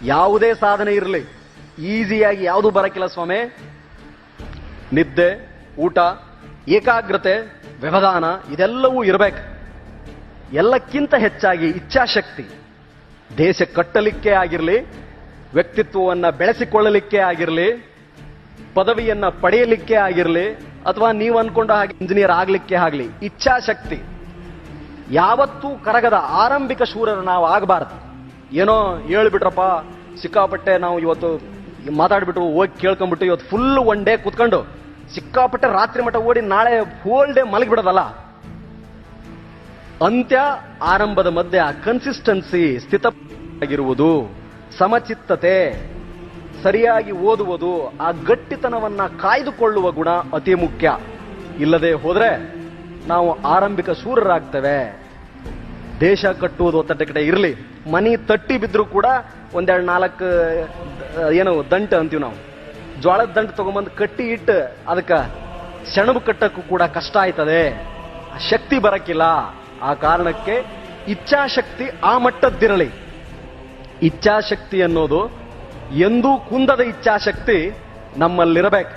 ಯಾವುದೇ ಸಾಧನೆ ಇರಲಿ, ಈಸಿಯಾಗಿ ಯಾವುದು ಬರಕಿಲ್ಲ ಸ್ವಾಮಿ. ನಿದ್ದೆ, ಊಟ, ಏಕಾಗ್ರತೆ, ವ್ಯವಧಾನ ಇದೆಲ್ಲವೂ ಇರಬೇಕು. ಎಲ್ಲಕ್ಕಿಂತ ಹೆಚ್ಚಾಗಿ ಇಚ್ಛಾಶಕ್ತಿ. ದೇಶ ಕಟ್ಟಲಿಕ್ಕೆ ಆಗಿರಲಿ, ವ್ಯಕ್ತಿತ್ವವನ್ನು ಬೆಳೆಸಿಕೊಳ್ಳಲಿಕ್ಕೆ ಆಗಿರಲಿ, ಪದವಿಯನ್ನ ಪಡೆಯಲಿಕ್ಕೆ ಆಗಿರಲಿ, ಅಥವಾ ನೀವು ಅನ್ಕೊಂಡ ಹಾಗೆ ಇಂಜಿನಿಯರ್ ಆಗ್ಲಿಕ್ಕೆ ಆಗಲಿ, ಇಚ್ಛಾಶಕ್ತಿ ಯಾವತ್ತೂ ಕರಗದ ಆರಂಭಿಕ ಶೂರರು ನಾವು ಆಗಬಾರದು. ಏನೋ ಹೇಳ್ಬಿಟ್ರಪ್ಪ, ಸಿಕ್ಕಾಪಟ್ಟೆ ನಾವು ಇವತ್ತು ಮಾತಾಡ್ಬಿಟ್ಟು ಹೋಗಿ ಕೇಳ್ಕೊಂಡ್ಬಿಟ್ಟು ಇವತ್ತು ಫುಲ್ ಒನ್ ಡೇ ಕುತ್ಕೊಂಡು ಸಿಕ್ಕಾಪಟ್ಟೆ ರಾತ್ರಿ ಮಟ್ಟ ಓಡಿ ನಾಳೆ ಹೋಲ್ ಡೇ ಮಲಗಿಬಿಡೋದಲ್ಲ. ಅಂತ್ಯ ಆರಂಭದ ಮಧ್ಯೆ ಆ ಕನ್ಸಿಸ್ಟೆನ್ಸಿ, ಸ್ಥಿತವಾಗಿರುವುದು, ಸಮಚಿತ್ತತೆ, ಸರಿಯಾಗಿ ಓದುವುದು, ಆ ಗಟ್ಟಿತನವನ್ನ ಕಾಯ್ದುಕೊಳ್ಳುವ ಗುಣ ಅತಿ ಮುಖ್ಯ. ಇಲ್ಲದೆ ಹೋದ್ರೆ ನಾವು ಆರಂಭಿಕ ಶೂರರಾಗ್ತೇವೆ. ದೇಶ ಕಟ್ಟುವುದು ಒತ್ತಡಕ್ಕೆ ಇರಲಿ, ಮನಿ ತಟ್ಟಿ ಬಿದ್ರು ಕೂಡ ಒಂದೆರಡು ನಾಲ್ಕು ಏನು ದಂಟ ಅಂತೀವಿ ನಾವು, ಜೋಳದ ದಂಟ ತಗೊಂಬಂದು ಕಟ್ಟಿ ಇಟ್ಟು ಅದಕ್ಕೆ ಸೆಣಬು ಕಟ್ಟಕ್ಕೂ ಕೂಡ ಕಷ್ಟ ಆಯ್ತದೆ, ಶಕ್ತಿ ಬರಕ್ಕಿಲ್ಲ. ಆ ಕಾರಣಕ್ಕೆ ಇಚ್ಛಾಶಕ್ತಿ ಆ ಮಟ್ಟದ್ದಿರಲಿ. ಇಚ್ಛಾಶಕ್ತಿ ಅನ್ನೋದು ಎಂದೂ ಕುಂದದ ಇಚ್ಛಾಶಕ್ತಿ ನಮ್ಮಲ್ಲಿರಬೇಕು.